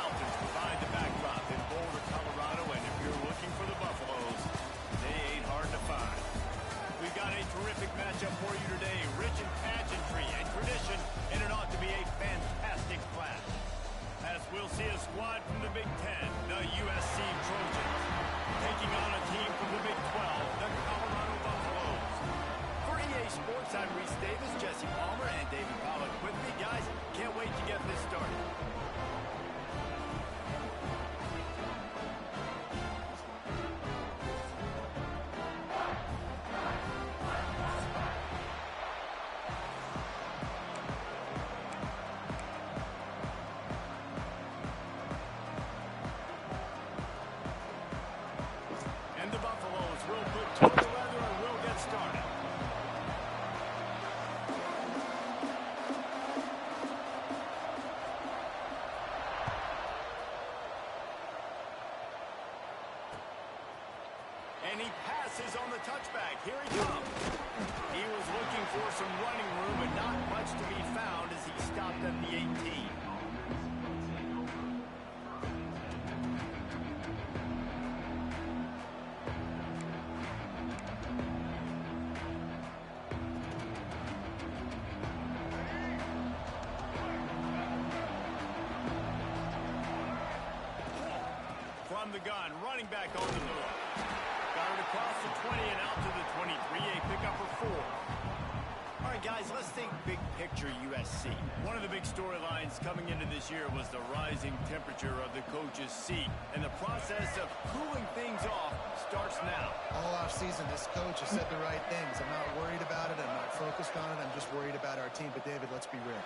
mountains provide the backdrop in Boulder, Colorado, and if you're looking for the Buffaloes, they ain't hard to find. We've got a terrific matchup for you today, rich in pageantry and tradition, and it ought to be a fantastic clash. As we'll see a squad from the Big Ten, the USC Trojans, taking on a team from the Big 12, the Colorado Buffaloes. For EA Sports, I'm Reese Davis, Jesse Palmer, and David Pollack with me. Guys, can't wait to get this started. And he passes on the touchback. Here he comes. He was looking for some running room, but not much to be found as he stopped at the 18. From the gun, running back on the move. Got it across the 20 and out to the 23, a pickup of 4. All right, guys, let's think big picture USC. One of the big storylines coming into this year was the rising temperature of the coach's seat, and the process of cooling things off starts now. All offseason, this coach has said the right things. I'm not worried about it. I'm not focused on it. I'm just worried about our team. But, David, let's be real.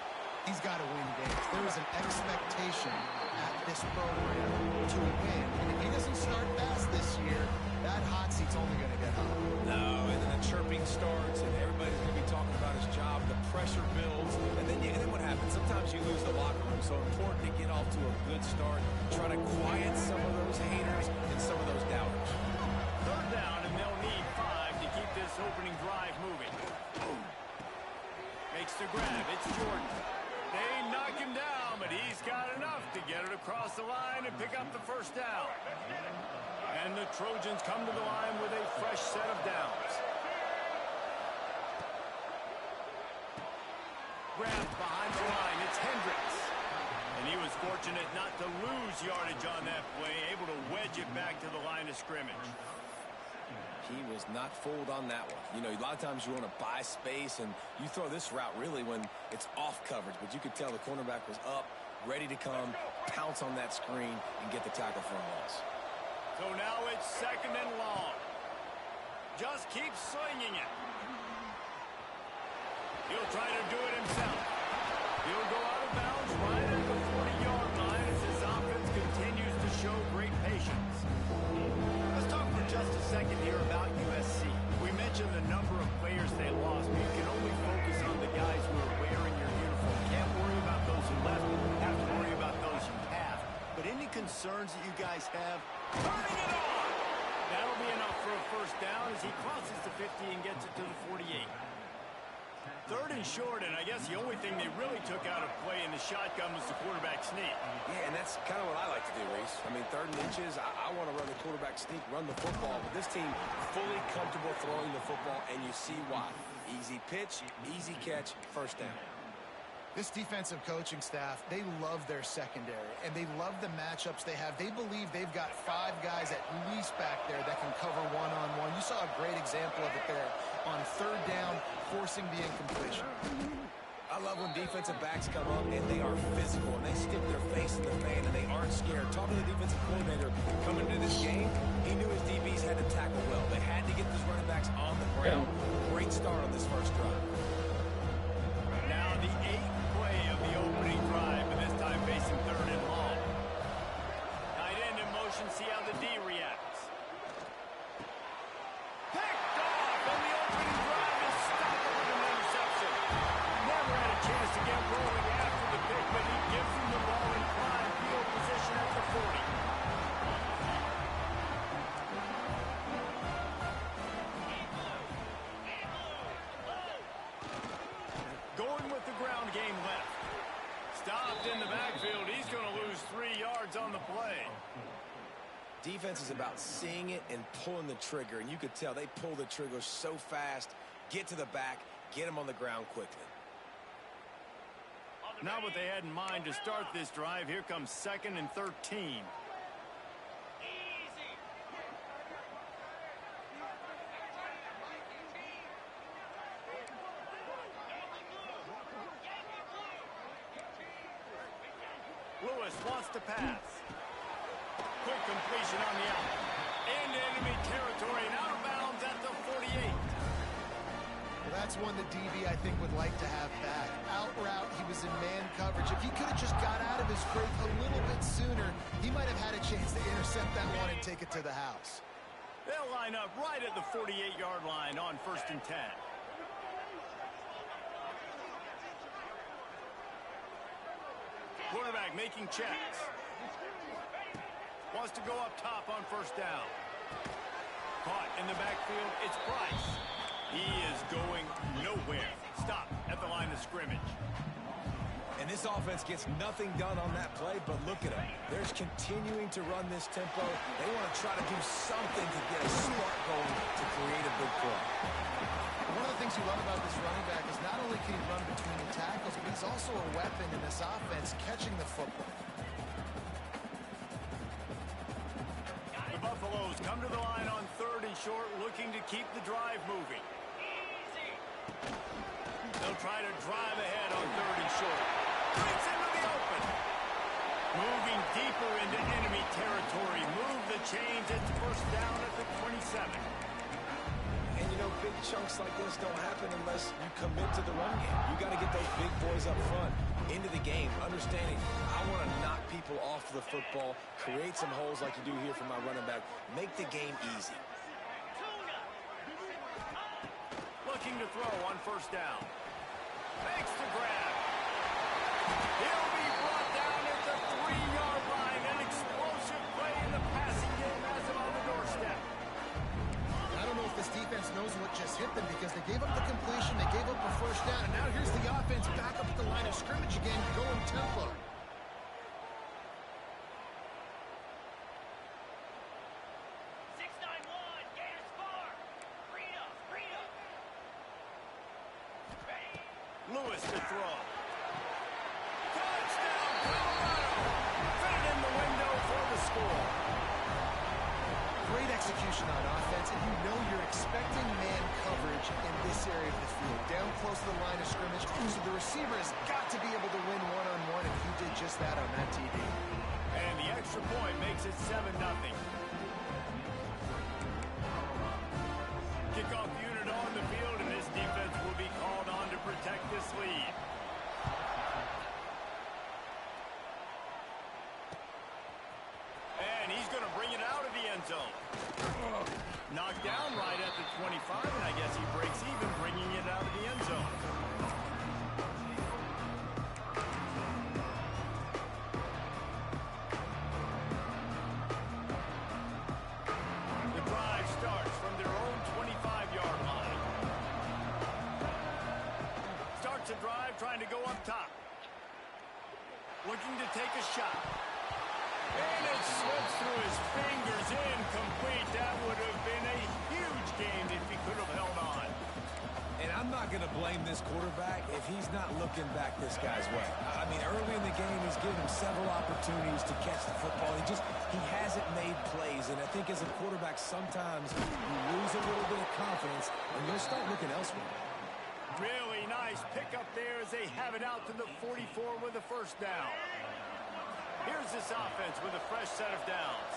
He's got to win games. There is an expectation at this program to win. And if he doesn't start fast this year, that hot seat's only going to get hot. No, and then the chirping starts, and everybody's going to be talking about his job. The pressure builds, and then what happens? Sometimes you lose the locker room. So important to get off to a good start. Try to quiet some of those haters and some of those doubters. Third down, and they'll need 5 to keep this opening drive moving. Makes the grab. It's Jordan. They knock him down, but he's got enough to get it across the line and pick up the first down. And the Trojans come to the line with a fresh set of downs. Grabbed behind the line, it's Hendricks. And he was fortunate not to lose yardage on that play, able to wedge it back to the line of scrimmage. He was not fooled on that one. You know, a lot of times you want to buy space, and you throw this route really when it's off coverage. But you could tell the cornerback was up, ready to come, pounce on that screen, and get the tackle for a loss. So now it's 2nd and long. Just keep slinging it. He'll try to do it himself. He'll go out of bounds right at the 40-yard line as his offense continues to show great patience. Let's talk for just a second here about USC. We mentioned the number of players they lost, but you can only focus on the guys who are wearing your uniform. Can't worry about those who left. Have to worry about those you have. But any concerns that you guys have? Turning it on! That'll be enough for a first down as he crosses the 50 and gets it to the 48. 3rd and short, and I guess the only thing they really took out of play in the shotgun was the quarterback sneak. Yeah, and that's kind of what I like to do, Reese. I mean, 3rd and inches, I want to run the quarterback sneak, run the football, but this team fully comfortable throwing the football, and you see why. Easy pitch, easy catch, first down. This defensive coaching staff, they love their secondary, and they love the matchups they have. They believe they've got 5 guys at least back there that can cover one-on-one. You saw a great example of it there on 3rd down, forcing the incompletion. I love when defensive backs come up, and they are physical, and they stick their face in the fan, and they aren't scared. Talking to the defensive coordinator coming into this game, he knew his DBs had to tackle well. They had to get those running backs on the ground. Great start on this first drive. Now the 8th play of the opening drive, but this time facing 3rd and long. Tight end in motion, see how the D reacts. Picked off, and the opening drive is stopped with an interception. Never had a chance to get rolling after the pick, but he gives him the ball in prime field position at the 40. Going with the ground game left. Stopped in the backfield. He's going to lose 3 yards. yards on the play. Defense is about seeing it and pulling the trigger, and you could tell they pull the trigger so fast, get to the back, get them on the ground quickly. Not what they had in mind to start this drive. Here comes 2nd and 13. Lewis wants to pass. Quick completion on the out. Into enemy territory and out of bounds at the 48. Well, that's one the DB, I think, would like to have back. Out route, he was in man coverage. If he could have just got out of his break a little bit sooner, he might have had a chance to intercept that one and take it to the house. They'll line up right at the 48-yard line on 1st and 10. Quarterback making checks. Wants to go up top on 1st down. Caught in the backfield, it's Price. He is going nowhere. Stop at the line of scrimmage. And this offense gets nothing done on that play, but look at them. They're continuing to run this tempo. They want to try to do something to get a spark going to create a big play. One of the things you love about this running back is not only can he run between the tackles, but he's also a weapon in this offense catching the football. The Buffaloes come to the line on 3rd and short, looking to keep the drive moving. They'll try to drive ahead on 3rd and short. Breaks into the open. Moving deeper into enemy territory. Move the chains. It's 1st down at the 27. And, you know, big chunks like this don't happen unless you commit to the run game. You got to get those big boys up front into the game, understanding I want to knock people off the football, create some holes like you do here for my running back, make the game easy. Looking to throw on 1st down. Makes the grab. He'll be brought down at the 3-yard line. An explosive play in the passing game has him on the doorstep. I don't know if this defense knows what just hit them because they gave up the completion, they gave up a 1st down, and now here's the offense back up at the line of scrimmage again, going tempo. Lewis to throw. Touchdown, Colorado! Fit in the window for the score. Great execution on offense, and you know you're expecting man coverage in this area of the field, down close to the line of scrimmage, so the receiver has got to be able to win one-on-one, and he did just that on that TD. And the extra point makes it 7-0. Kickoff unit on the field, and this defense will be called on to protect this lead. And he's going to bring it out of the end zone. Knocked down right at the 25, and I guess he breaks even, bringing it out of the end zone. The drive starts from their own 25-yard line. Starts a drive trying to go up top. Looking to take a shot. And it slips through his fingers, incomplete. That would have been a huge game if he could have held on. And I'm not going to blame this quarterback if he's not looking back this guy's way. I mean, early in the game, he's given him several opportunities to catch the football. He hasn't made plays, and I think as a quarterback, sometimes you lose a little bit of confidence, and you'll start looking elsewhere. Really nice pickup there as they have it out to the 44 with a 1st down. Here's this offense with a fresh set of downs.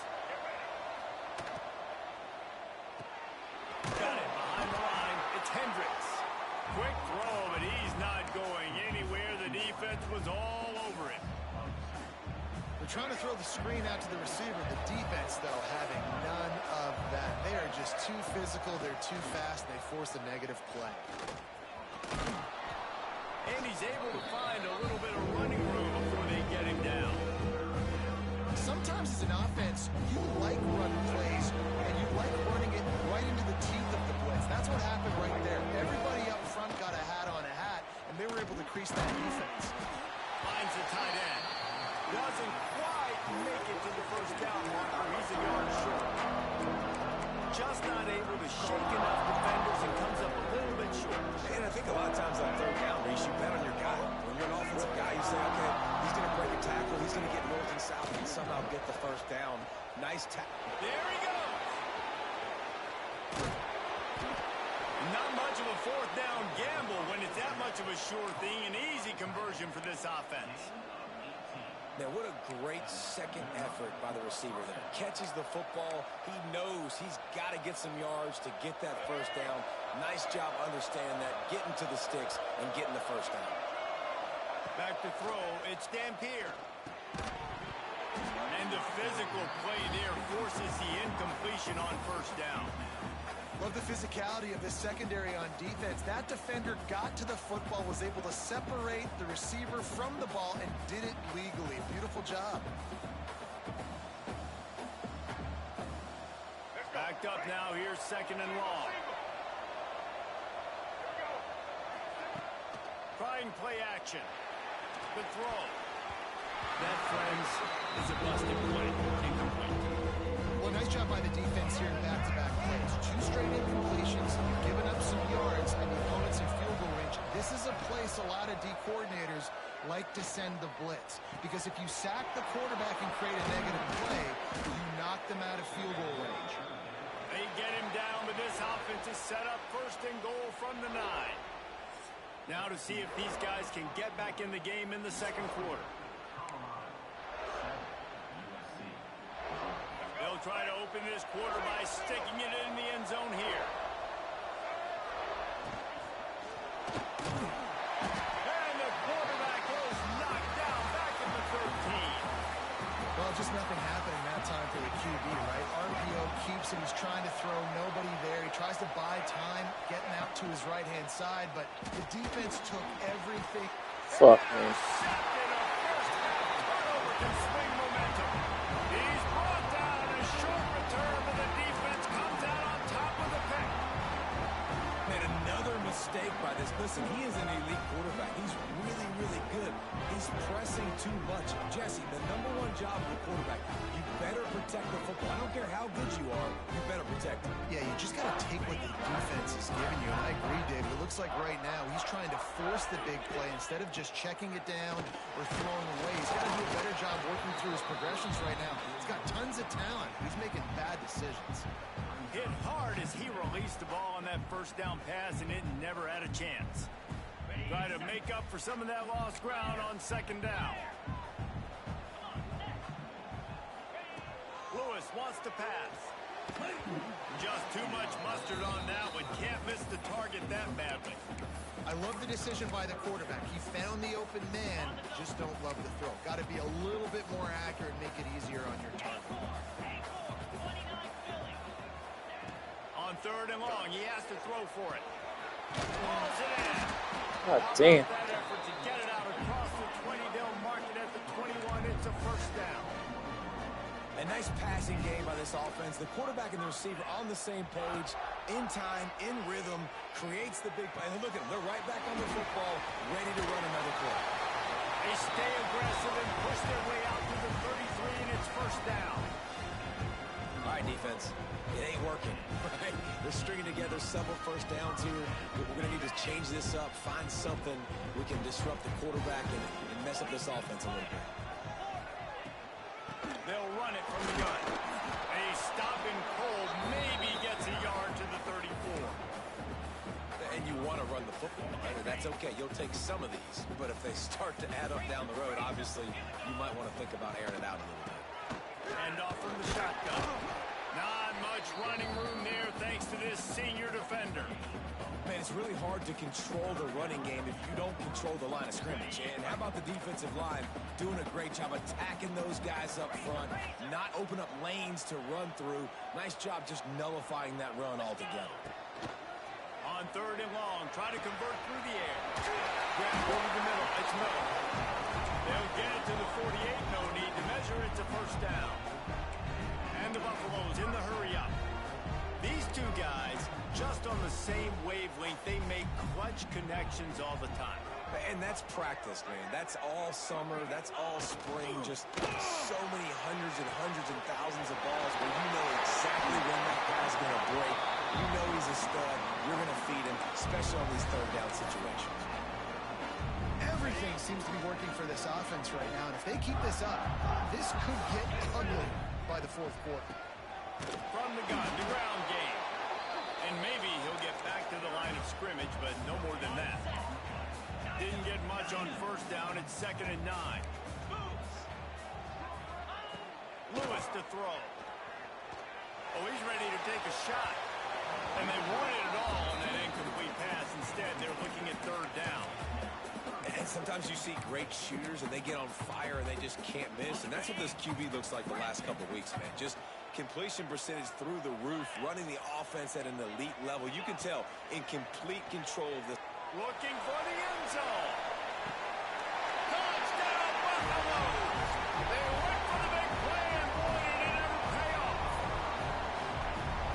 Got it behind the line. It's Hendricks. Quick throw, but he's not going anywhere. The defense was all over it. They're trying to throw the screen out to the receiver. The defense, though, having none of that. They are just too physical. They're too fast. They force a negative play. And he's able to find a little bit of running room before they get him down. Sometimes as an offense, you like run plays, and you like running it right into the teeth of the blitz. That's what happened right there. Everybody up front got a hat on a hat, and they were able to crease that defense. Finds the tight end. Doesn't quite make somehow get the first down. Nice tackle. There he goes. Not much of a fourth down gamble when it's that much of a sure thing. An easy conversion for this offense. Man, what a great second effort by the receiver there. Catches the football. He knows he's got to get some yards to get that first down. Nice job understanding that, getting to the sticks and getting the first down. Back to throw. It's Dampier. And the physical play there forces the incompletion on first down. Love the physicality of this secondary on defense. That defender got to the football, was able to separate the receiver from the ball, and did it legally. Beautiful job. Backed up now. Here's second and long. Trying play action. The throw. That, friends, is a busted play. Incomplete. Well, nice job by the defense here in back-to-back plays. 2 straight incompletions, you've given up some yards, and the opponent's in field goal range. This is a place a lot of D coordinators like to send the blitz, because if you sack the quarterback and create a negative play, you knock them out of field goal range. They get him down, but this offense is set up first and goal from the 9. Now to see if these guys can get back in the game in the second quarter. They'll try to open this quarter by sticking it in the end zone here. And the quarterback goes knocked down back at the 13. Well, just nothing happening that time for the QB, right? RPO keeps it. He's trying to throw, nobody there. He tries to buy time, getting out to his right-hand side, but the defense took everything. Fuck, man. Intercepted. A first half turnover can swing momentum. He's brought down. A short return, but the defense comes out on top of the pick. Man, another mistake by this. Listen, he is an elite quarterback. He's really, really good. He's pressing too much. Jesse, the #1 job of the quarterback, you better protect the football. I don't care how good you are, you better protect it. Yeah, you just got to take what the defense is giving you, and I agree, David. It looks like right now he's trying to force the big play instead of just checking it down or throwing away. He's got to do a better job working through his progressions right now. He's got tons of talent. He's making bad decisions. Hit hard as he released the ball on that first down pass, and it never had a chance. Try to make up for some of that lost ground on second down. Lewis wants to pass. Just too much mustard on that one. Can't miss the target that badly. I love the decision by the quarterback. He found the open man, just don't love the throw. Got to be a little bit more accurate, make it easier on your target. On third and long, he has to throw for it. Pulls it in. God damn. That effort to get it out across the 20. They'll mark it at the 21. It's a first down. A nice passing game by this offense. The quarterback and the receiver on the same page, in time, in rhythm, creates the big play. And look at them. They're right back on the football, ready to run another play. They stay aggressive and push their way out to the 33, and it's first down. All right, defense. It ain't working. Right? They're stringing together several first downs here. We're going to need to change this up, find something we can disrupt the quarterback and mess up this offense a little bit. They'll run it from the gun. A stop in cold maybe gets a yard to the 34. And you want to run the football, right? And that's okay. You'll take some of these. But if they start to add up down the road, obviously, you might want to think about airing it out a little bit. And off from the shotgun. Not much running room there thanks to this senior defender. Man, it's really hard to control the running game if you don't control the line of scrimmage. And how about the defensive line doing a great job attacking those guys up front, not open up lanes to run through. Nice job just nullifying that run altogether. On third and long, trying to convert through the air. Grab over the middle. It's Miller. They'll get it to the 48. No need to measure. It's a first down. And the Buffaloes in the hurry up. These two guys, just on the same wavelength, they make clutch connections all the time. And that's practice, man. That's all summer. That's all spring. Just so many hundreds and thousands of balls where you know exactly when that guy's going to break. You know he's a stud. You're going to feed him, especially on these third down situations. Every Everything seems to be working for this offense right now, and if they keep this up, this could get ugly by the fourth quarter. From the gun, the ground game. And maybe he'll get back to the line of scrimmage, but no more than that. Didn't get much on first down. It's 2nd and 9. Lewis to throw. Oh, he's ready to take a shot. And they wanted it all on that incomplete pass. Instead, they're looking at 3rd down. And sometimes you see great shooters, and they get on fire, and they just can't miss. And that's what this QB looks like the last couple of weeks, man. Just completion percentage through the roof, running the offense at an elite level. You can tell in complete control of this. Looking for the end zone. Touchdown, Buffaloes! They went for the big play, and boy, did it ever pay off.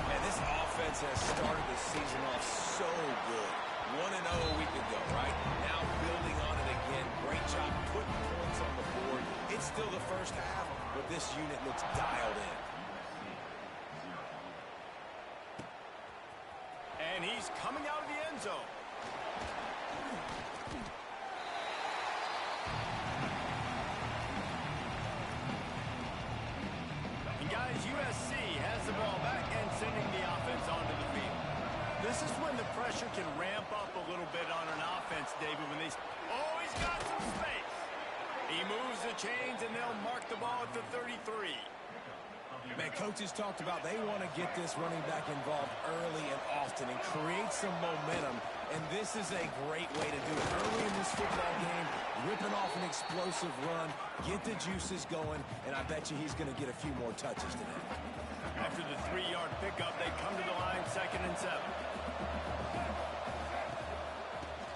Man, this offense has started the season off so good. 1-0 a week ago, right? Now building on it again. Great job putting points on the board. It's still the first half, but this unit looks dialed in. And he's coming out of the end zone. And guys, USC has the ball back and sending the offense onto the field. This is when the pressure can ramp up a little bit on an offense, David, when they... Oh, he's got some space. He moves the chains, and they'll mark the ball at the 33. Man, coaches talked about they want to get this running back involved early and often and create some momentum, and this is a great way to do it. Early in this football game, ripping off an explosive run, get the juices going, and I bet you he's going to get a few more touches today. After the 3-yard pickup, they come to the line 2nd and 7.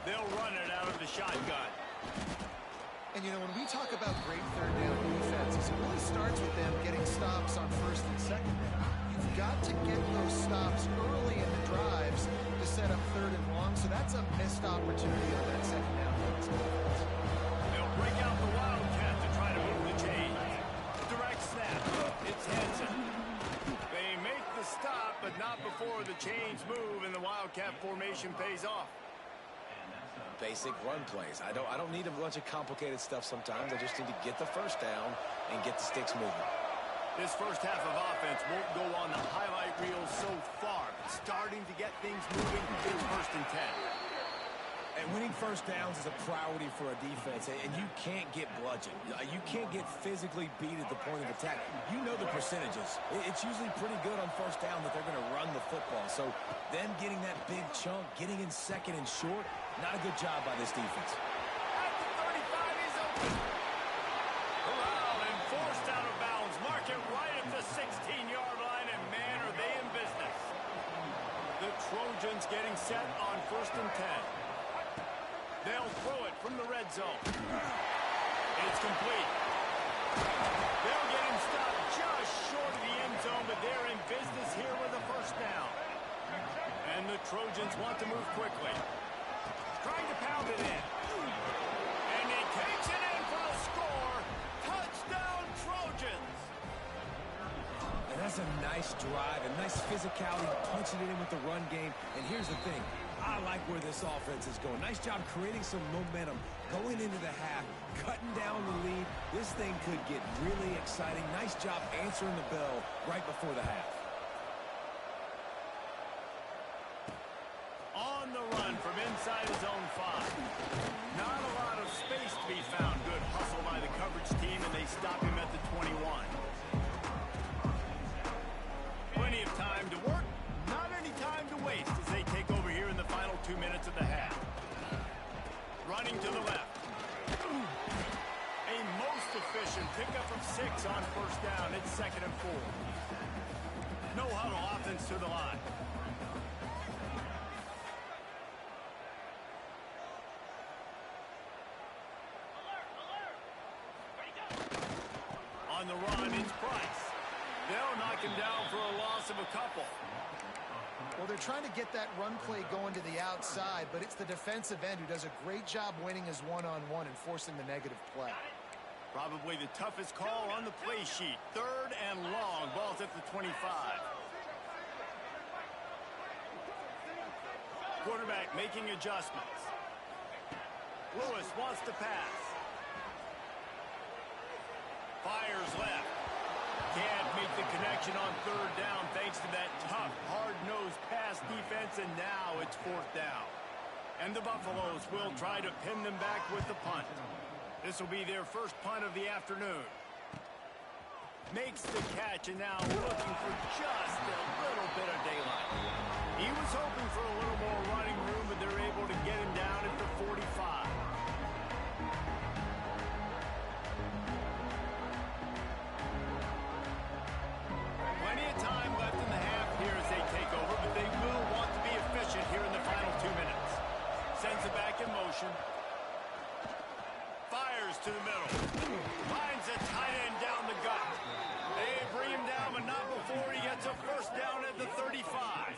They'll run it out of the shotgun. And, you know, when we talk about great 3rd down defenses, it really starts with them getting stops on 1st and 2nd down. You've got to get those stops early in the drives to set up 3rd and long, so that's a missed opportunity on that 2nd down. They'll break out the Wildcat to try to move the chain. Direct snap. It's Henson. They make the stop, but not before the chains move and the Wildcat formation pays off. Basic run plays. I don't need a bunch of complicated stuff sometimes. I just need to get the first down and get the sticks moving. This first half of offense won't go on the highlight reel so far, but starting to get things moving. It's 1st and 10. And winning first downs is a priority for a defense, and you can't get bludgeoned. You can't get physically beat at the point of attack. You know the percentages. It's usually pretty good on first down that they're going to run the football. So them getting that big chunk, getting in 2nd and short, not a good job by this defense. At the 35, he's open. Corralled and forced out of bounds. Mark it right at the 16-yard line, and man, are they in business. The Trojans getting set on 1st and 10. They'll throw it from the red zone. It's complete. They'll get him stopped just short of the end zone, but they're in business here with a first down. And the Trojans want to move quickly. Trying to pound it in. And he takes it in for a score. Touchdown, Trojans. And that's a nice drive, a nice physicality, punching it in with the run game. And here's the thing. I like where this offense is going. Nice job creating some momentum, going into the half, cutting down the lead. This thing could get really exciting. Nice job answering the bell right before the half. On the run from inside his own 5. Not a lot of space to be found. Good hustle by the coverage team, and they stop him at the 21. Plenty of time to work. Not any time to waste as they take over here in the final 2 minutes of the half. Running to the left. A most efficient pickup of 6 on first down. It's 2nd and 4. No huddle offense to the line. On the run, it's Price. They'll knock him down for a loss of a couple. Well, they're trying to get that run play going to the outside, but it's the defensive end who does a great job winning his one-on-one and forcing the negative play. Probably the toughest call on the play sheet. 3rd and long. Ball's at the 25. Quarterback making adjustments. Lewis wants to pass. Fires left. Can't meet the connection on third down thanks to that tough, hard-nosed pass defense, and now it's fourth down. And the Buffaloes will try to pin them back with the punt. This will be their first punt of the afternoon. Makes the catch, and now looking for just a little bit of daylight. He was hoping for a little more running room, but they're able to get him down at the 45. Plenty of time left in the half here as they take over, but they will want to be efficient here in the final 2 minutes. Sends it back in motion. Fires to the middle. Finds a tight end down the gut. They bring him down, but not before he gets a first down at the 35.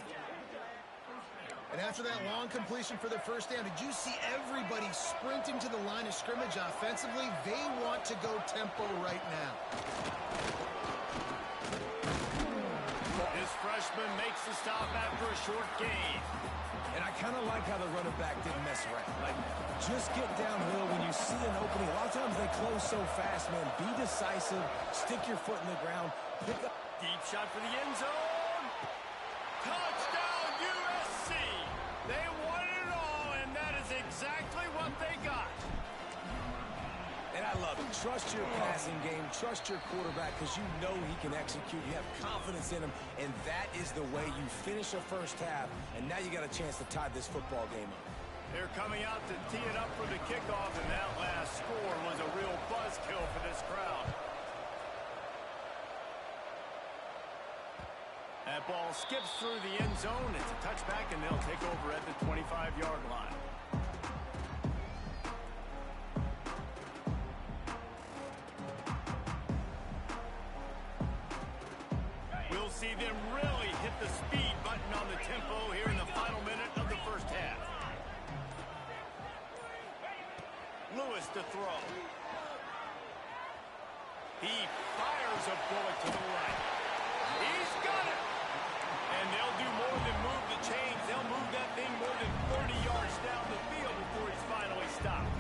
And after that long completion for the first down, did you see everybody sprinting to the line of scrimmage offensively? They want to go tempo right now. This freshman makes the stop after a short gain. And I kind of like how the running back didn't mess around. Like, just get downhill when you see an opening. A lot of times they close so fast, man. Be decisive. Stick your foot in the ground. Pick up. Deep shot for the end zone. Touchdown, USC. They won it all, and that is exactly what they got. And I love it. Trust your passing game. Trust your quarterback because you know he can execute. You have confidence in him, and that is the way you finish a first half, and now you got a chance to tie this football game up. They're coming out to tee it up for the kickoff, and that last score was a real buzzkill for this crowd. That ball skips through the end zone. It's a touchback, and they'll take over at the 25-yard line. We'll see them really hit the speed button on the tempo here in the final minute of the first half. Lewis to throw. He fires a bullet to the right. He's got it! And they'll do more than move the chains. They'll move that thing more than 30 yards down the field before he's finally stopped.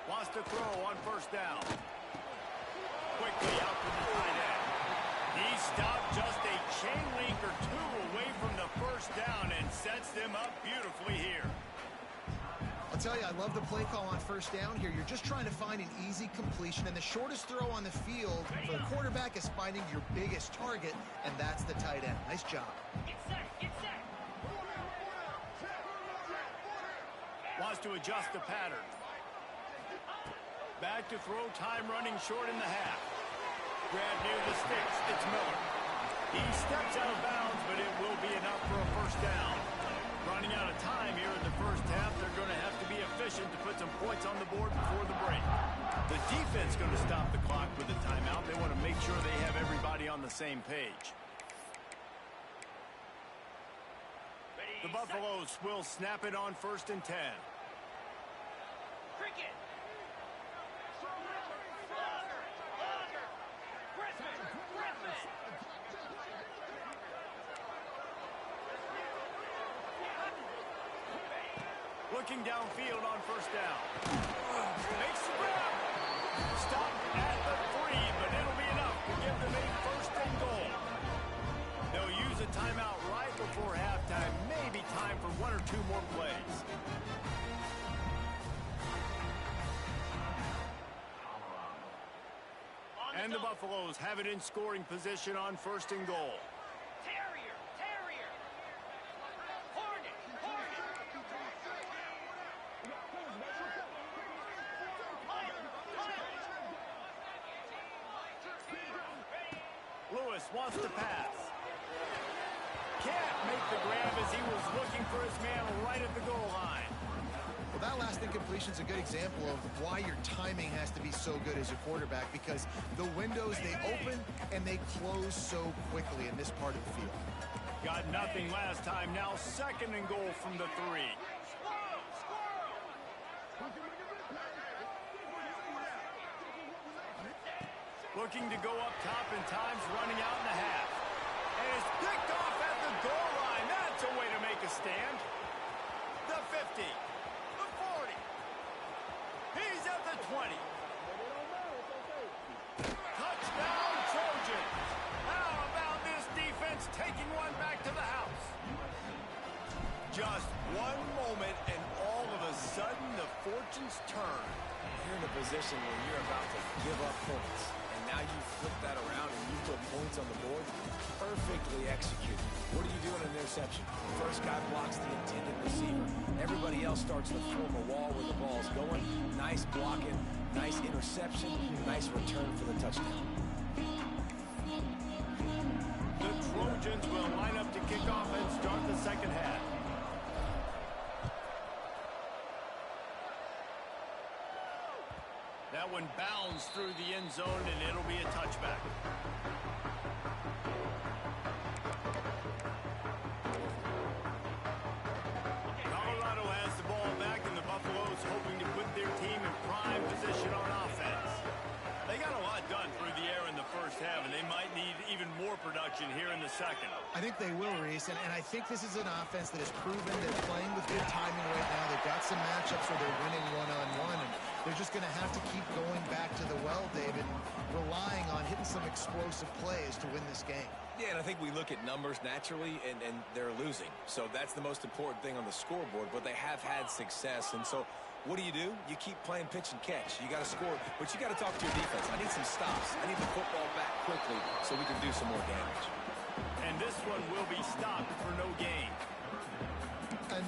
Wants to throw on first down. Quickly out to the tight end. He stopped just a chain link or two away from the first down and sets them up beautifully here. I'll tell you, I love the play call on first down here. You're just trying to find an easy completion, and the shortest throw on the field for the quarterback is finding your biggest target, and that's the tight end. Nice job. Get set, get set. Wants to adjust the pattern. Back to throw, time running short in the half. Grab near the sticks, it's Miller. He steps out of bounds, but it will be enough for a first down. Running out of time here in the first half, they're going to have to be efficient to put some points on the board before the break. The defense going to stop the clock with a timeout. They want to make sure they have everybody on the same page. The Buffaloes will snap it on 1st and 10. Cricket. Looking downfield on first down. Makes the grab. Stop at the 3, but it'll be enough to give them a 1st and goal. They'll use a timeout right before halftime. Maybe time for 1 or 2 more plays. And the Buffaloes have it in scoring position on 1st and goal. Terrier. Hornet. Lewis wants to pass. Can't make the grab as he was looking for his man right at the goal line. Well, that last incompletion is a good example of why your timing has to be so good as a quarterback, because the windows, they open and they close so quickly in this part of the field. Got nothing last time. Now 2nd and goal from the 3. Looking to go up top, and time's running out in the half. And it's picked off at the goal line. That That's a way to make a stand. The 50. The 40. He's at the 20. Touchdown, Trojans. How about this defense taking one back to the house? Just one moment, and all of a sudden, the fortunes turn. You're in a position where you're about to give up points. And now you flip that around and you put points on the board. Perfectly executed. What do you do in an interception? First guy blocks the intended receiver. Everybody else starts to form a wall where the ball's going. Nice blocking, nice interception, nice return for the touchdown. The Trojans will line up to kick off and start the second half. That one bounds through the end zone, and it'll be a touchback. Colorado has the ball back, and the Buffaloes hoping to put their team in prime position on offense. They got a lot done through the air in the first half, and they might need even more production here in the second. I think they will, Reese, and I think this is an offense that has proven they're playing with good timing right now. They've got some matchups where they're winning one-on-one, and they're just going to have to keep going back to the well, David, relying on hitting some explosive plays to win this game. Yeah, and I think we look at numbers naturally, and they're losing. So that's the most important thing on the scoreboard, but they have had success. And so what do? You keep playing pitch and catch. You got to score, but you got to talk to your defense. I need some stops. I need the football back quickly so we can do some more damage. And this one will be stopped for no gain.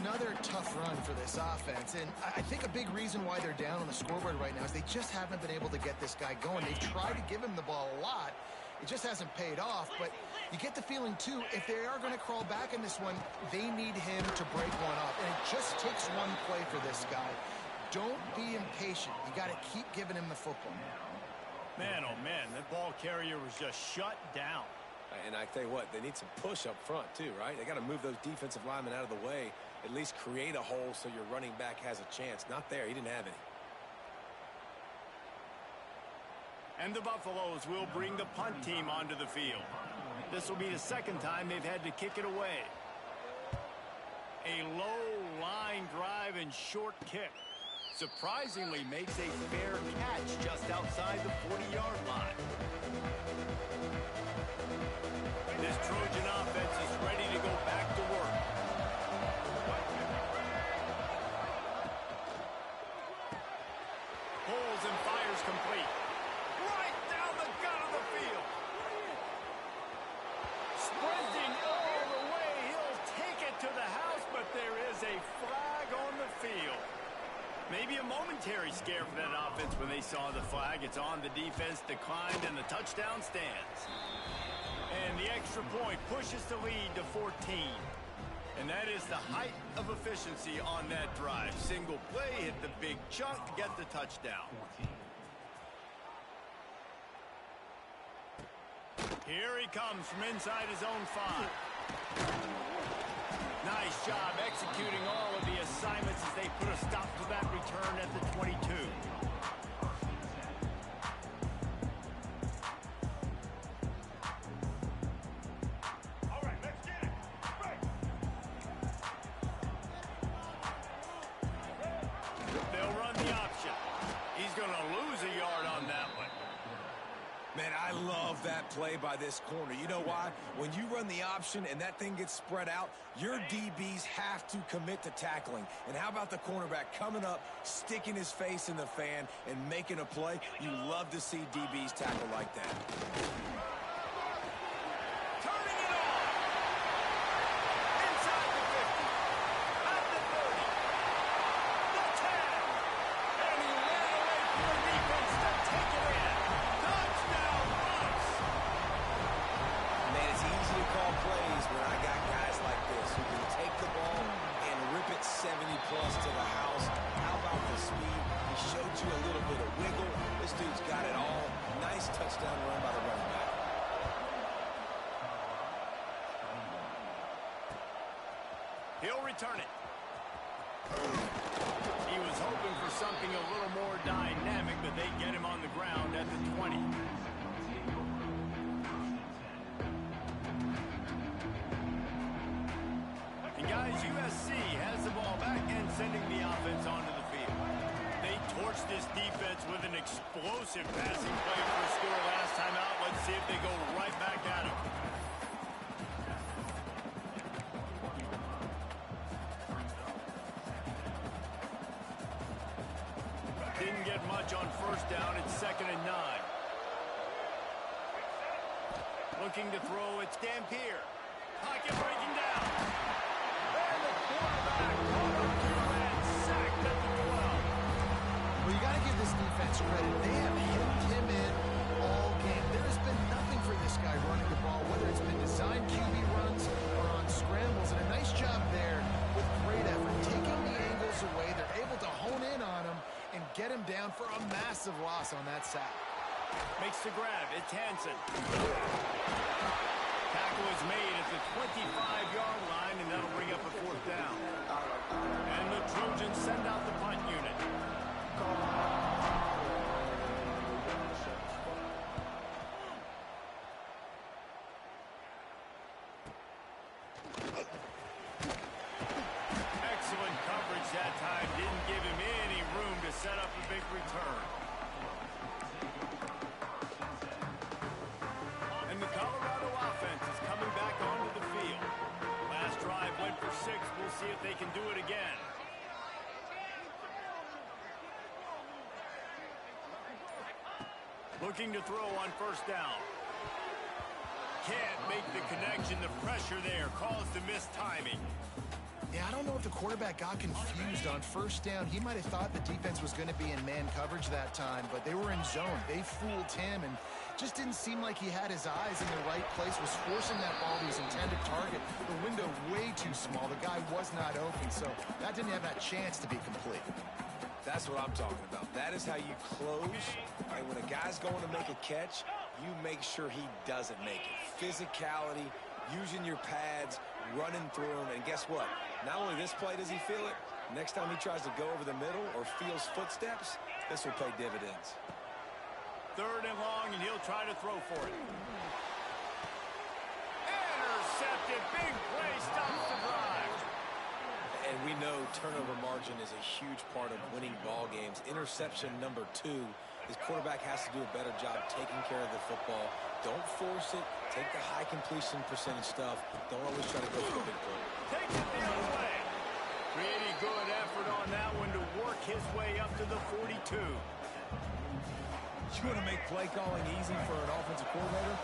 Another tough run for this offense, and I think a big reason why they're down on the scoreboard right now is they just haven't been able to get this guy going. They've tried to give him the ball a lot. It just hasn't paid off, but you get the feeling, too, if they are going to crawl back in this one, they need him to break one up, and it just takes one play for this guy. Don't be impatient. You got to keep giving him the football. Man, oh, man, that ball carrier was just shut down. And I tell you what, they need some push up front, too, right? They got to move those defensive linemen out of the way, at least create a hole so your running back has a chance. Not there. He didn't have any. And the Buffaloes will bring the punt team onto the field. This will be the second time they've had to kick it away. A low line drive and short kick. Surprisingly makes a fair catch just outside the 40-yard line. This Trojan offense is ready to go back to work. Pulls and fires complete. Right down the gut of the field. Sprinting all the way. He'll take it to the house, but there is a flag on the field. Maybe a momentary scare for that offense when they saw the flag. It's on. The defense declined, and the touchdown stands. And the extra point pushes the lead to 14. And that is the height of efficiency on that drive. Single play, hit the big chunk, get the touchdown. Here he comes from inside his own 5. Nice job executing all of the assignments as they put a stop to that return at the 22. All right, let's get it. Right. They'll run the option. He's going to lose a yard on that one. Man, I love that play by this corner. You know why? When you run the option and that thing gets spread out, your DBs have to commit to tackling. And how about the cornerback coming up, sticking his face in the fan, and making a play? You love to see DBs tackle like that. Turning it on. Inside the 50. At the 30. The 10. And he ran away from the defense to take it in. Touchdown, Bucks. Man, it's easy to call plays when I got guys like this who can take the ball and rip it 70-plus to the house. How about the speed? He showed you a little bit of wiggle. This dude's got it all. Nice touchdown run by the running back. He'll return it. He was hoping for something a little more dynamic, but they get him on the ground at the 20. as USC has the ball back and sending the offense onto the field. They torched this defense with an explosive passing play for a score last time out. Let's see if they go right back at him. Didn't get much on first down. It's 2nd and 9. Looking to throw, it's Dampier. Pocket breaking down. And the quarterback caught up to and sacked at the 12. Well, you got to give this defense credit. They have hemmed him in all game. There has been nothing for this guy running the ball, whether it's been designed QB runs or on scrambles. And a nice job there with great effort. Taking the angles away, they're able to hone in on him and get him down for a massive loss on that sack. Makes the grab. It's Hansen. Tackle is made at the 25-yard line, and that'll bring up a 4th down. And the Trojans send out the punt unit. Excellent coverage that time. Didn't give him any room to set up a big return. And the Colorado offense is coming back onto the field. Last drive went for 6. We'll see if they can do it again. Looking to throw on first down. Can't make the connection. The pressure there caused the missed timing. Yeah, I don't know if the quarterback got confused on first down. He might have thought the defense was going to be in man coverage that time, but they were in zone. They fooled him and just didn't seem like he had his eyes in the right place, was forcing that ball to his intended target. The window way too small. The guy was not open, so that didn't have that chance to be complete. That's what I'm talking about. That is how you close. And when a guy's going to make a catch, you make sure he doesn't make it. Physicality, using your pads, running through them. And guess what? Not only this play does he feel it, next time he tries to go over the middle or feels footsteps, this will pay dividends. 3rd and long, and he'll try to throw for it. Intercepted. Big play stops the drive. And we know turnover margin is a huge part of winning ball games. Interception number 2. His quarterback has to do a better job taking care of the football. Don't force it. Take the high completion percentage stuff. Don't always try to go for the big play. Takes it the other way. Pretty good effort on that one to work his way up to the 42. You want to make play calling easy for an offensive coordinator?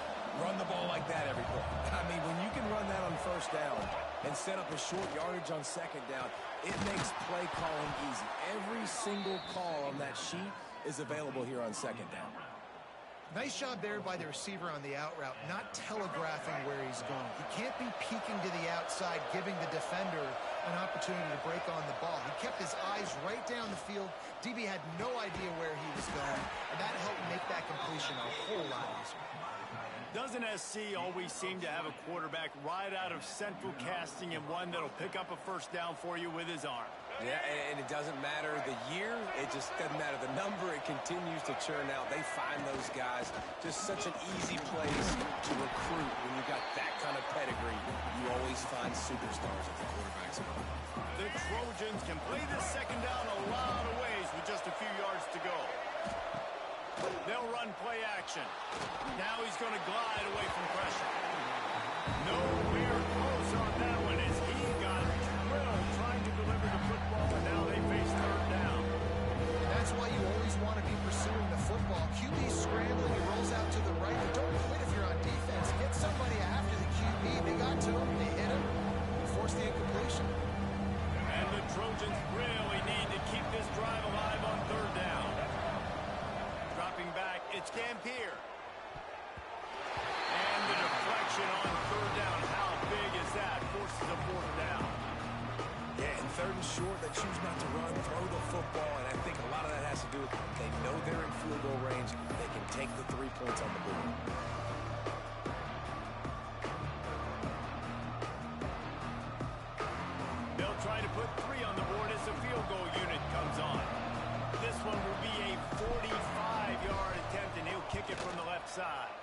Run the ball like that every play. I mean, when you can run that on first down and set up a short yardage on second down, it makes play calling easy. Every single call on that sheet is available here on second down. Nice job there by the receiver on the out route, not telegraphing where he's going. He can't be peeking to the outside, giving the defender an opportunity to break on the ball. He kept his eyes right down the field. DB had no idea where he was going, and that helped make that completion a whole lot easier. Doesn't SC always seem to have a quarterback right out of central casting and one that'll pick up a first down for you with his arm? Yeah, and it doesn't matter the year. It just doesn't matter the number. It continues to churn out. They find those guys. Just such an easy place to recruit when you got that kind of pedigree. You always find superstars at the quarterback spot. The Trojans can play this second down a lot of ways with just a few yards to go. They'll run play action. Now he's going to glide away from pressure. Nowhere close on that one as he got drilled trying to deliver the football, and now they face 3rd down. That's why you always want to be pursuing the football. QB scrambling, he rolls out to the right, but don't quit if you're on defense. Get somebody after the QB. They got to him, they hit him, force the incompletion. And the Trojans really need to keep this drive alive on 3rd down. Dropping back, it's Dampier. And the deflection on 3rd down. How big is that? Forces a 4th down. Yeah, and 3rd and short, they choose not to run, throw the football, and I think a lot of that has to do with they know they're in field goal range. They can take the 3 points on the board. They'll try to put 3 on the board as the field goal unit comes on. This one will be a 45-yard attempt, and he'll kick it from the left side.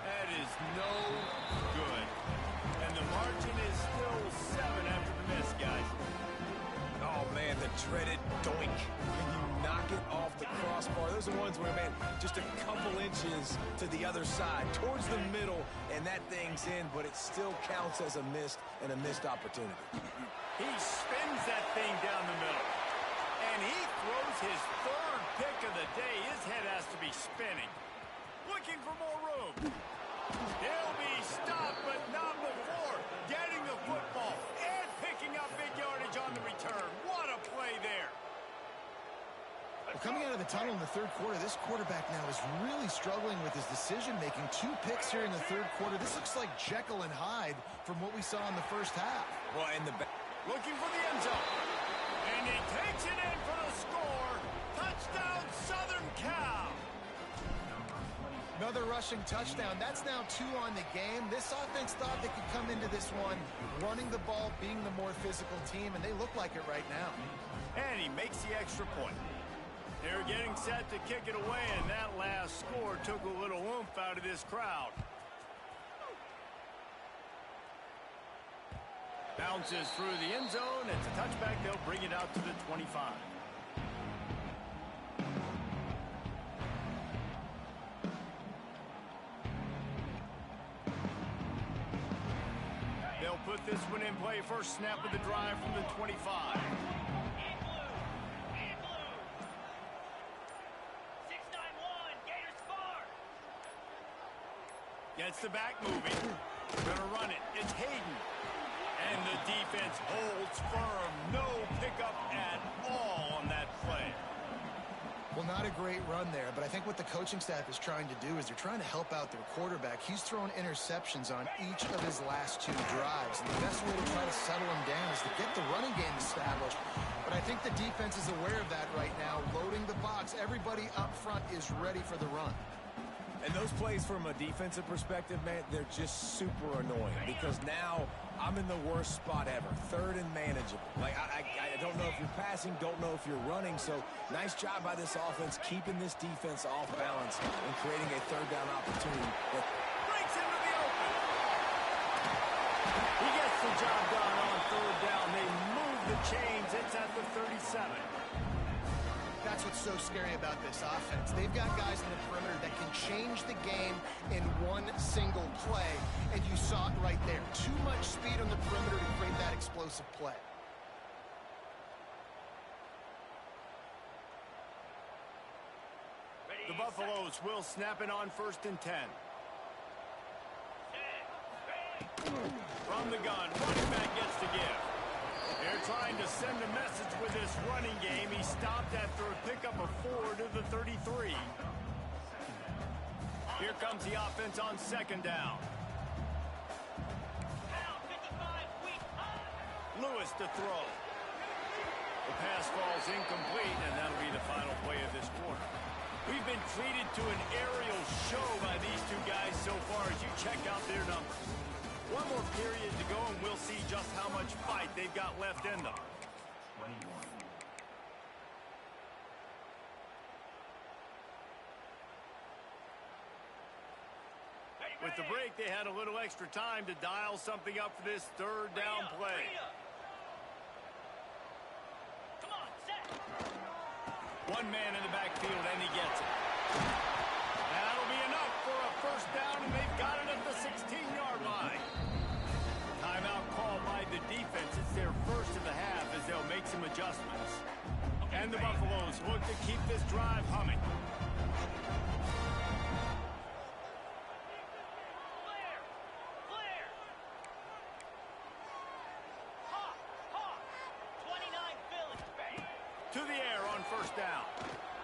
That is no good. And the margin is still Those are ones where, man, just a couple inches to the other side, towards the middle, and that thing's in, but it still counts as a missed opportunity. He spins that thing down the middle. And he throws his third pick of the day. His head has to be spinning. Looking for more room. He'll be stopped, but not before getting the football and picking up big yardage on the return. What a play there. Well, coming out of the tunnel in the third quarter, this quarterback now is really struggling with his decision-making. 2 picks here in the third quarter. This looks like Jekyll and Hyde from what we saw in the first half. Well, and looking for the end zone. And he takes it in for the score. Touchdown, Southern Cal. Another rushing touchdown. That's now 2 on the game. This offense thought they could come into this one running the ball, being the more physical team, and they look like it right now. And he makes the extra point. They're getting set to kick it away, and that last score took a little oomph out of this crowd. Bounces through the end zone. It's a touchback. They'll bring it out to the 25. They'll put this one in play. First snap of the drive from the 25. Gets the back moving. Gonna run it. It's Hayden. And the defense holds firm. No pickup at all on that play. Well, not a great run there, but I think what the coaching staff is trying to do is they're trying to help out their quarterback. He's thrown interceptions on each of his last 2 drives, and the best way to try to settle him down is to get the running game established. But I think the defense is aware of that right now, loading the box. Everybody up front is ready for the run. And those plays from a defensive perspective, man, they're just super annoying because now I'm in the worst spot ever. Third and manageable. Like, I don't know if you're passing, don't know if you're running. So nice job by this offense keeping this defense off balance and creating a third down opportunity. Breaks into the open. He gets the job done on third down. They move the chains. It's at the 37. That's what's so scary about this offense. They've got guys in the perimeter that can change the game in one single play, and you saw it right there. Too much speed on the perimeter to create that explosive play. The Buffaloes will snap it on 1st and 10. From the gun, running back gets to give. They're trying to send a message with this running game. He stopped after a pickup of 4 to the 33. Here comes the offense on 2nd down. Lewis to throw. The pass falls incomplete, and that'll be the final play of this quarter. We've been treated to an aerial show by these 2 guys so far as you check out their numbers. One more period to go, and we'll see just how much fight they've got left in them. With the break, they had a little extra time to dial something up for this 3rd down play. One man in the backfield, and he gets it. That'll be enough for a 1st down, and they've got it at the 16-yard line. Timeout called by the defense. It's their first of the half as they'll make some adjustments. And the Buffaloes look to keep this drive humming. To the air on 1st down.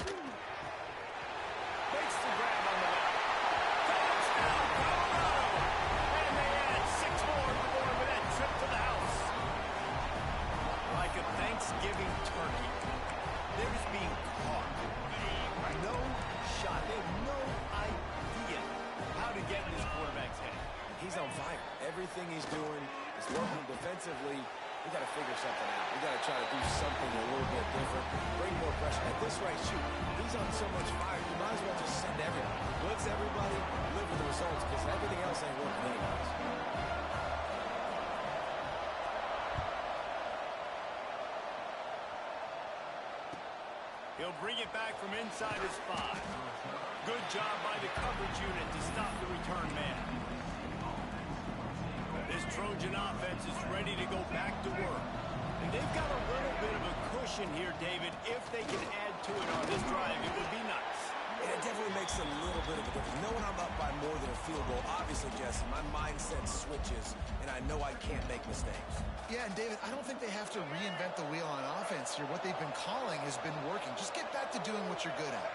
Makes the grab on the left. Touchdown, Colorado! And they add 6 more to the board with that trip to the house. Like a Thanksgiving turkey. They're just being caught. No shot. They have no idea how to get in this quarterback's head. He's on fire. Everything he's doing is working defensively. We got to figure something out. We got to try to do something a little bit different. Bring more pressure. At this rate, shoot, he's on so much fire, you might as well just send everybody. Blitz everybody, live with the results, because everything else ain't working anyways. He'll bring it back from inside his 5. Good job by the coverage unit to stop the return man. This Trojan offense is ready to go back to work. And they've got a little bit of a cushion here, David. If they can add to it on this drive, it would be nice. Yeah, it definitely makes a little bit of a difference. Knowing I'm up by more than a field goal, obviously, Jesse, my mindset switches, and I know I can't make mistakes. Yeah, and David, I don't think they have to reinvent the wheel on offense here. What they've been calling has been working. Just get back to doing what you're good at.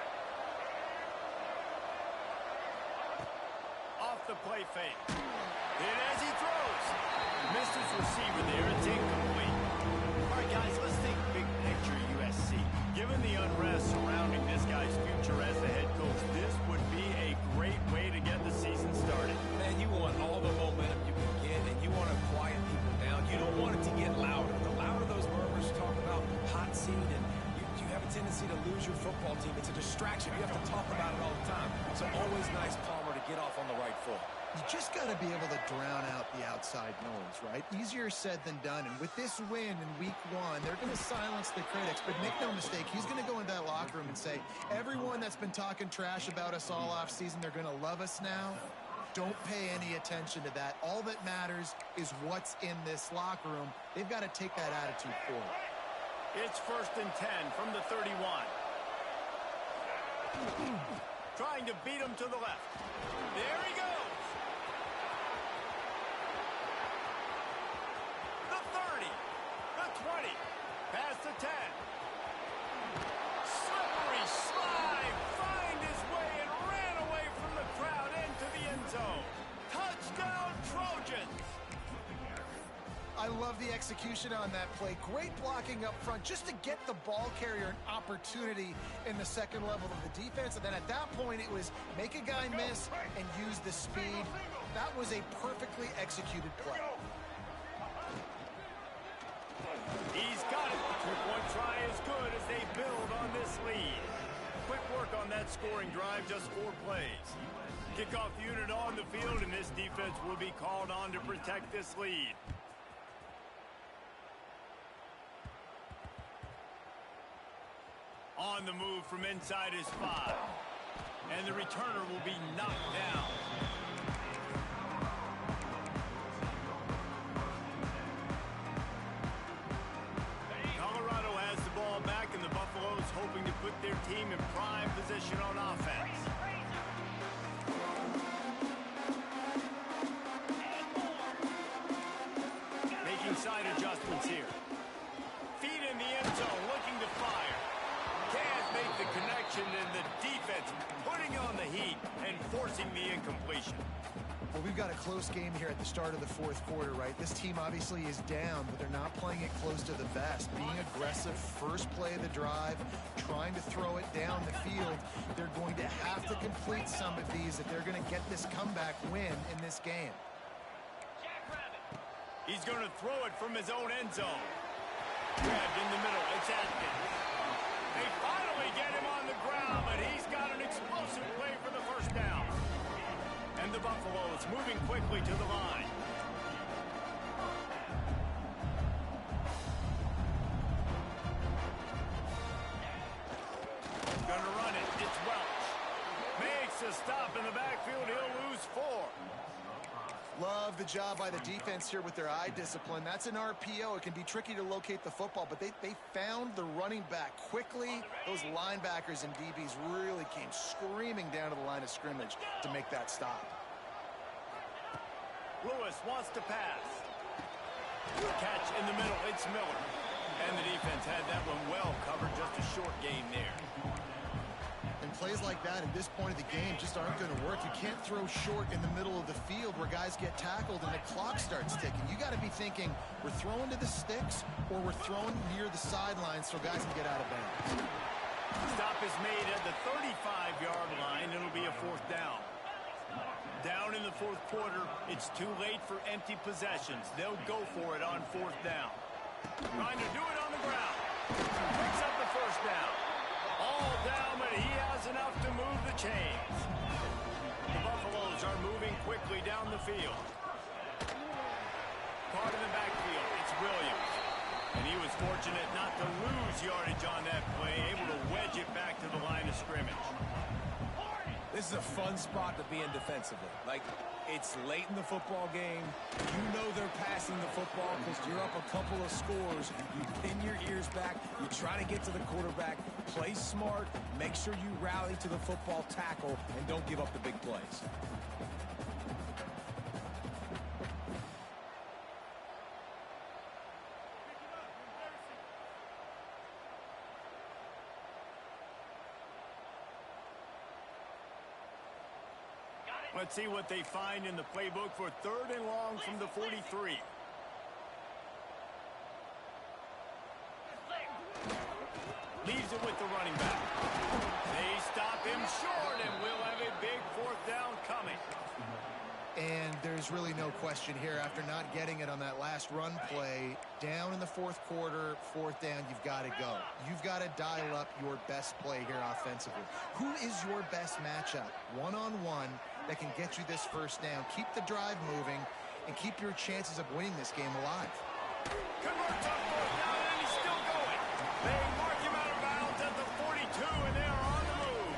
Off the play fake. And as he throws, missed his receiver there. It's incomplete. All right, guys, let's think big picture USC. Given the unrest surrounding this guy's future as the head coach, this would be a great way to get the season started. Man, you want all the momentum you can get, and you want to quiet people down. You don't want it to get louder. The louder those murmurs talk about hot seat, and you have a tendency to lose your football team. It's a distraction. You have to talk about it all the time. So always nice, Palmer, to get off on the right foot. You just got to be able to drown out the outside noise, right? Easier said than done. And with this win in week 1, they're going to silence the critics. But make no mistake, he's going to go into that locker room and say, everyone that's been talking trash about us all offseason, they're going to love us now. Don't pay any attention to that. All that matters is what's in this locker room. They've got to take that attitude forward. It's 1st and 10 from the 31. Trying to beat him to the left. There he goes. The 30. The 20. Past the 10. Slippery slide. Find his way and ran away from the crowd into the end zone. Touchdown, Trojans. I love the execution on that play. Great blocking up front just to get the ball carrier an opportunity in the second level of the defense. And then at that point, it was make a guy miss and use the speed. That was a perfectly executed play. He's got it. Two-point try is good as they build on this lead. Quick work on that scoring drive, just 4 plays. Kickoff unit on the field, and this defense will be called on to protect this lead. On the move from inside his 5. And the returner will be knocked down. Colorado has the ball back, and the Buffaloes hoping to put their team in prime position on offense. Making side adjustments here. Feet in the end zone, looking to fire. Can't make the connection, and the defense putting on the heat and forcing the incompletion. Well, we've got a close game here at the start of the 4th quarter, right? This team obviously is down, but they're not playing it close to the vest. Being aggressive, first play of the drive, trying to throw it down the field. They're going to have to complete some of these if they're going to get this comeback win in this game. He's going to throw it from his own end zone. Grabbed in the middle. It's Atkins. They finally get him on the ground, but he's got an explosive play for the first down. And the Buffaloes moving quickly to the line. Gonna run it. It's Welch. Makes a stop in the backfield. He'll lose 4. Love the job by the defense here with their eye discipline. That's an RPO. It can be tricky to locate the football, but they found the running back quickly. Those linebackers and DBs really came screaming down to the line of scrimmage to make that stop. Lewis wants to pass. Catch in the middle. It's Miller. And the defense had that one well covered. Just a short gain there. And plays like that at this point of the game just aren't going to work. You can't throw short in the middle of the field where guys get tackled and the clock starts ticking. You got to be thinking we're throwing to the sticks or we're throwing near the sidelines so guys can get out of bounds. Stop is made at the 35-yard line. It'll be a 4th down. Down in the 4th quarter, it's too late for empty possessions. They'll go for it on 4th down. Trying to do it on the ground. Picks up the 1st down. All down, but he has enough to move the chains. The Buffaloes are moving quickly down the field. Caught in the backfield. It's Williams. And he was fortunate not to lose yardage on that play, able to wedge it back to the line of scrimmage. This is a fun spot to be in defensively. Like, it's late in the football game. You know they're passing the football because you're up a couple of scores. You pin your ears back. You try to get to the quarterback. Play smart. Make sure you rally to the football tackle and don't give up the big plays. Let's see what they find in the playbook for 3rd and long from the 43. Leaves it with the running back. They stop him short, and we'll have a big 4th down coming. And there's really no question here. After not getting it on that last run play, down in the 4th quarter, 4th down, you've got to go. You've got to dial up your best play here offensively. Who is your best matchup? One-on-one that can get you this 1st down. Keep the drive moving and keep your chances of winning this game alive. Converts on 4th down, and he's still going. They mark him out of bounds at the 42, and they are on the move.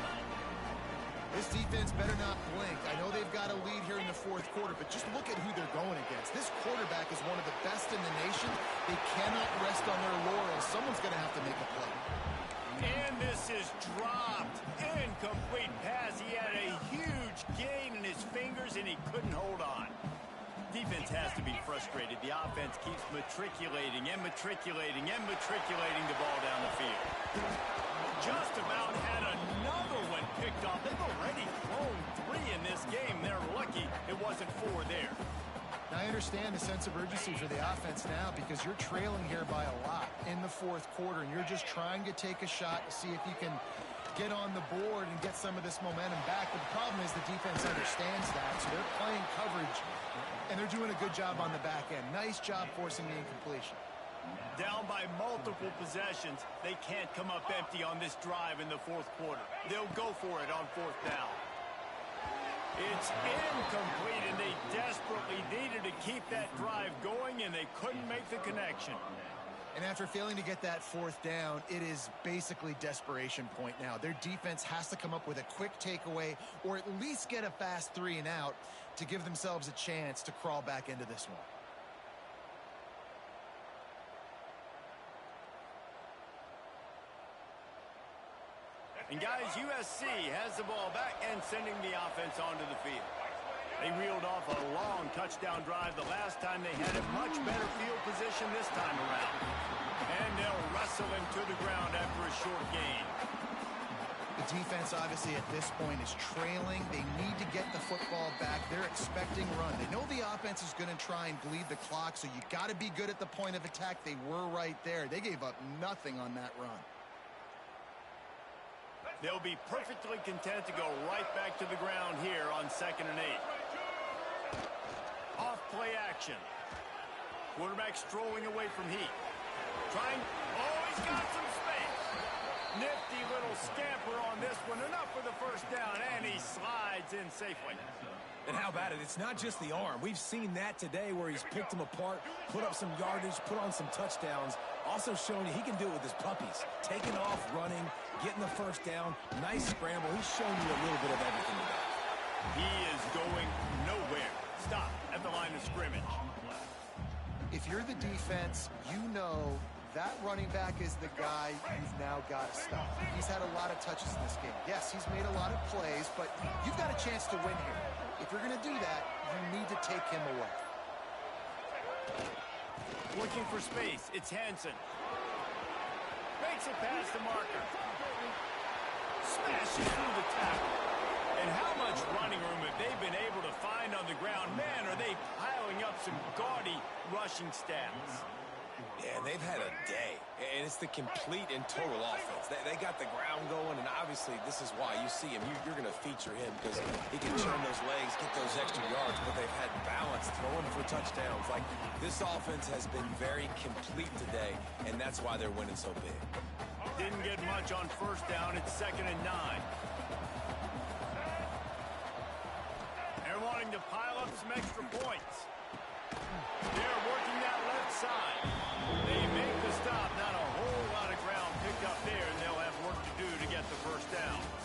This defense better not blink. I know they've got a lead here in the 4th quarter, but just look at who they're going against. This quarterback is one of the best in the nation. They cannot rest on their laurels. Someone's going to have to make a play. And this is dropped. Incomplete pass. He had a huge gain in his fingers, and he couldn't hold on. Defense has to be frustrated. The offense keeps matriculating and matriculating and matriculating the ball down the field. Just about had another one picked off. They've already thrown 3 in this game. They're lucky it wasn't 4 there. Now, I understand the sense of urgency for the offense now because you're trailing here by a lot in the 4th quarter, and you're just trying to take a shot to see if you can get on the board and get some of this momentum back. But the problem is the defense understands that, so they're playing coverage, and they're doing a good job on the back end. Nice job forcing the incompletion. Down by multiple possessions, they can't come up empty on this drive in the 4th quarter. They'll go for it on 4th down. It's incomplete, and they desperately needed to keep that drive going, and they couldn't make the connection. And after failing to get that 4th down, it is basically desperation point now. Their defense has to come up with a quick takeaway or at least get a fast 3 and out to give themselves a chance to crawl back into this one. And guys, USC has the ball back and sending the offense onto the field. They reeled off a long touchdown drive the last time. They had a much better field position this time around. And they'll wrestle him to the ground after a short gain. The defense obviously at this point is trailing. They need to get the football back. They're expecting run. They know the offense is going to try and bleed the clock, so you got to be good at the point of attack. They were right there. They gave up nothing on that run. They'll be perfectly content to go right back to the ground here on 2nd and 8. Off play action. Quarterback strolling away from heat. Trying. Oh, he's got some space. Nifty little scamper on this one. Enough for the 1st down, and he slides in safely. And how about it? It's not just the arm. We've seen that today where he's picked them apart, put up some yardage, put on some touchdowns. Also showing you he can do it with his puppies. Taking off, running, getting the 1st down. Nice scramble. He's showing you a little bit of everything today. He is going nowhere. Stop at the line of scrimmage. If you're the defense, you know that running back is the guy you've now got to stop. He's had a lot of touches in this game. Yes, he's made a lot of plays, but you've got a chance to win here. If you're going to do that, you need to take him away. Looking for space. It's Hansen. Makes it past the marker. Smashes through the tackle. And how much running room have they been able to find on the ground? Man, are they piling up some gaudy rushing stats. Yeah, they've had a day, and it's the complete and total offense. They got the ground going, and obviously this is why you see him. You're going to feature him because he can turn those legs, get those extra yards, but they've had balance throwing for touchdowns. Like, this offense has been very complete today, and that's why they're winning so big. Didn't get much on 1st down. It's 2nd and 9. They're wanting to pile up some extra points. They're working that left side. They make the down.